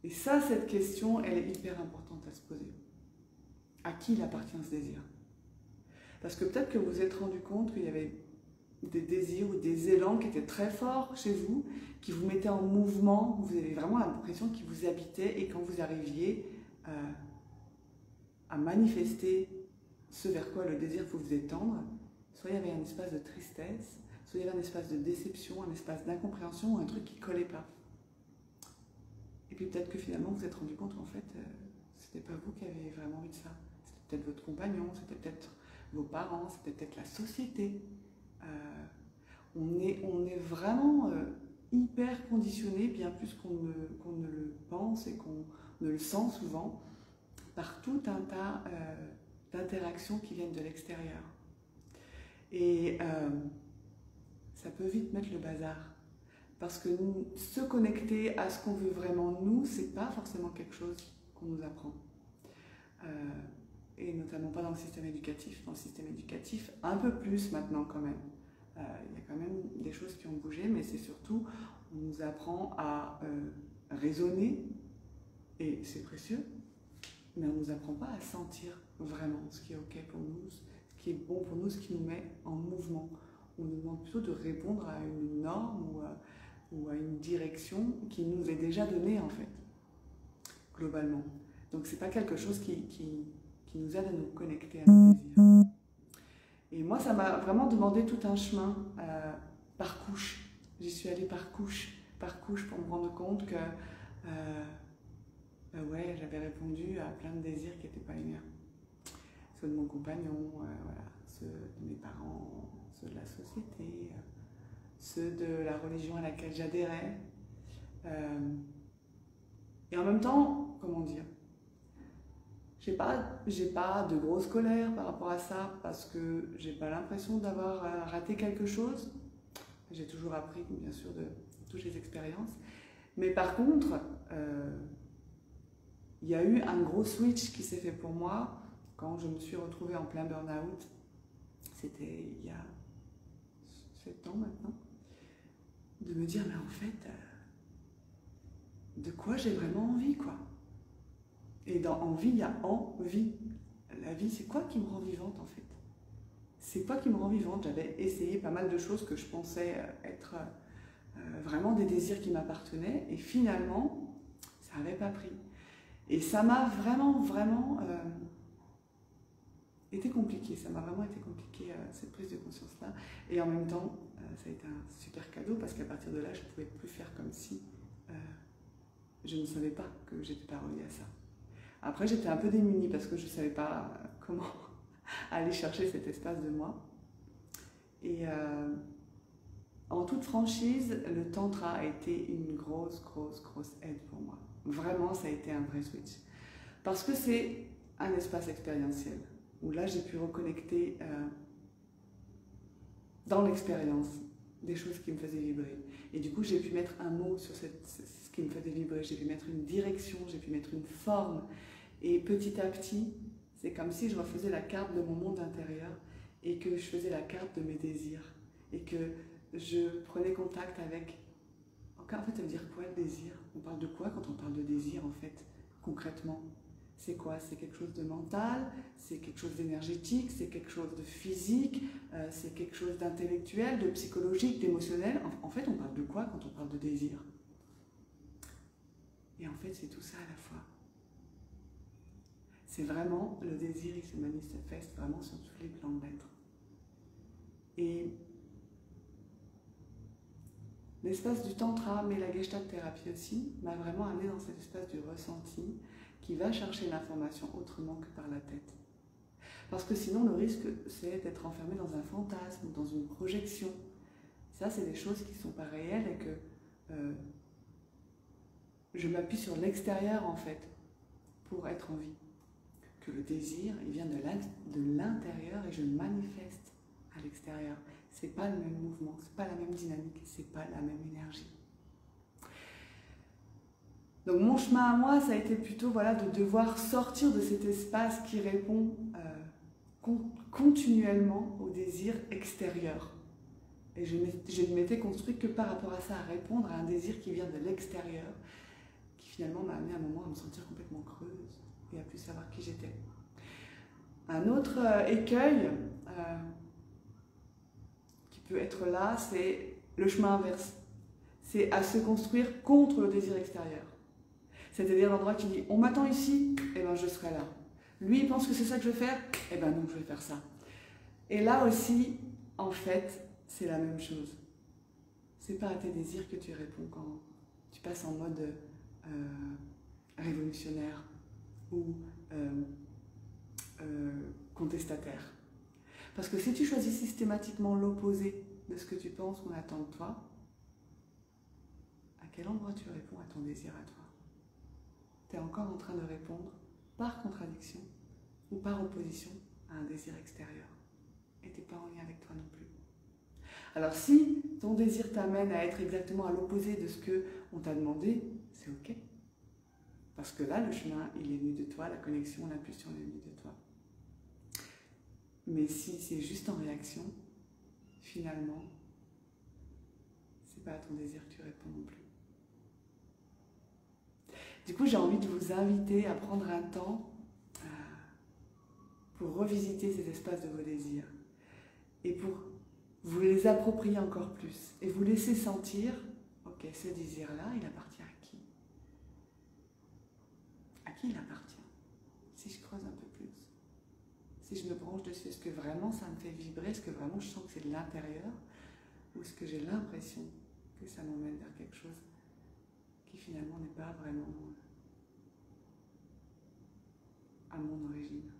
Et ça, cette question, elle est hyper importante à se poser. À qui il appartient ce désir? Parce que peut-être que vous vous êtes rendu compte qu'il y avait des désirs ou des élans qui étaient très forts chez vous, qui vous mettaient en mouvement, vous avez vraiment l'impression qu'ils vous habitaient, et quand vous arriviez à manifester ce vers quoi le désir vous faisait tendre, soit il y avait un espace de tristesse, soit il y avait un espace de déception, un espace d'incompréhension, ou un truc qui ne collait pas. Et puis peut-être que finalement vous vous êtes rendu compte qu'en fait, c'était pas vous qui avez vraiment envie de ça. C'était peut-être votre compagnon, c'était peut-être vos parents, c'était peut-être la société. On est vraiment hyper conditionné, bien plus qu'on ne le pense et qu'on ne le sent souvent, par tout un tas d'interactions qui viennent de l'extérieur. Et ça peut vite mettre le bazar. Parce que se connecter à ce qu'on veut vraiment nous, c'est pas forcément quelque chose qu'on nous apprend. Et notamment pas dans le système éducatif. Dans le système éducatif, un peu plus maintenant quand même. Il y a quand même des choses qui ont bougé, mais c'est surtout, on nous apprend à raisonner, et c'est précieux, mais on ne nous apprend pas à sentir vraiment ce qui est OK pour nous, ce qui est bon pour nous, ce qui nous met en mouvement. On nous demande plutôt de répondre à une norme ou à une direction qui nous est déjà donnée en fait, globalement. Donc c'est pas quelque chose qui nous aide à nous connecter à nos désirs. Et moi, ça m'a vraiment demandé tout un chemin par couche. J'y suis allée par couche pour me rendre compte que ouais, j'avais répondu à plein de désirs qui n'étaient pas les miens. Ceux de mon compagnon, voilà, ceux de mes parents, ceux de la société, ceux de la religion à laquelle j'adhérais. Et en même temps, comment dire, j'ai pas de grosse colère par rapport à ça, parce que j'ai pas l'impression d'avoir raté quelque chose. J'ai toujours appris, bien sûr, de toutes les expériences. Mais par contre, il y a eu un gros switch qui s'est fait pour moi quand je me suis retrouvée en plein burn-out. C'était il y a 7 ans maintenant. De me dire, mais en fait, de quoi j'ai vraiment envie, quoi. Et dans envie, il y a envie. La vie, c'est quoi qui me rend vivante, en fait? C'est quoi qui me rend vivante? J'avais essayé pas mal de choses que je pensais être vraiment des désirs qui m'appartenaient, et finalement, ça n'avait pas pris. Et ça m'a vraiment été compliqué. Ça m'a vraiment été compliqué, cette prise de conscience-là. Et en même temps, ça a été un super cadeau, parce qu'à partir de là, je ne pouvais plus faire comme si je ne savais pas que j'étais pas reliée à ça. Après, j'étais un peu démunie parce que je ne savais pas comment aller chercher cet espace de moi. Et en toute franchise, le tantra a été une grosse aide pour moi. Vraiment, ça a été un vrai switch. Parce que c'est un espace expérientiel, où là, j'ai pu reconnecter dans l'expérience des choses qui me faisaient vibrer. Et du coup, j'ai pu mettre un mot sur ce qui me faisait vibrer, j'ai pu mettre une direction, j'ai pu mettre une forme. Et petit à petit, c'est comme si je refaisais la carte de mon monde intérieur, et que je faisais la carte de mes désirs, et que je prenais contact avec... En fait, ça veut dire quoi le désir? On parle de quoi quand on parle de désir, en fait, concrètement? C'est quoi? C'est quelque chose de mental, c'est quelque chose d'énergétique, c'est quelque chose de physique, c'est quelque chose d'intellectuel, de psychologique, d'émotionnel. En fait, on parle de quoi quand on parle de désir? Et en fait, c'est tout ça à la fois. C'est vraiment, le désir, il se manifeste vraiment sur tous les plans de l'être. Et l'espace du tantra, mais la gestalt thérapie aussi, m'a vraiment amené dans cet espace du ressenti qui va chercher l'information autrement que par la tête. Parce que sinon, le risque, c'est d'être enfermé dans un fantasme, dans une projection. Ça, c'est des choses qui ne sont pas réelles, et que je m'appuie sur l'extérieur, en fait, pour être en vie. Que le désir, il vient de l'intérieur, et je le manifeste à l'extérieur. C'est pas le même mouvement, c'est pas la même dynamique, c'est pas la même énergie. Donc mon chemin à moi, ça a été plutôt voilà, de devoir sortir de cet espace qui répond continuellement au désir extérieur. Et je ne m'étais construite que par rapport à ça, à répondre à un désir qui vient de l'extérieur, qui finalement m'a amené à un moment à me sentir complètement creuse et à plus savoir qui j'étais. Un autre écueil qui peut être là, c'est le chemin inverse. C'est à se construire contre le désir extérieur. C'est-à-dire l'endroit qui dit « on m'attend ici, eh ben je serai là ». Lui, il pense que c'est ça que je vais faire, eh ben non, je vais faire ça. Et là aussi, en fait, c'est la même chose. C'est pas à tes désirs que tu réponds quand tu passes en mode révolutionnaire ou contestataire. Parce que si tu choisis systématiquement l'opposé de ce que tu penses qu'on attend de toi, à quel endroit tu réponds à ton désir à toi? Tu es encore en train de répondre par contradiction ou par opposition à un désir extérieur. Et tu n'es pas en lien avec toi non plus. Alors si ton désir t'amène à être exactement à l'opposé de ce qu'on t'a demandé, c'est ok. Parce que là, le chemin, il est venu de toi, la connexion, l'impulsion est venue de toi. Mais si c'est juste en réaction, finalement, c'est pas à ton désir que tu réponds non plus. Du coup, j'ai envie de vous inviter à prendre un temps pour revisiter ces espaces de vos désirs et pour vous les approprier encore plus et vous laisser sentir, ok, ce désir-là, il appartient à qui? À qui il appartient? Si je creuse un peu plus, si je me branche dessus, est-ce que vraiment ça me fait vibrer? Est-ce que vraiment je sens que c'est de l'intérieur? Ou est-ce que j'ai l'impression que ça m'emmène vers quelque chose qui finalement n'est pas vraiment à mon origine?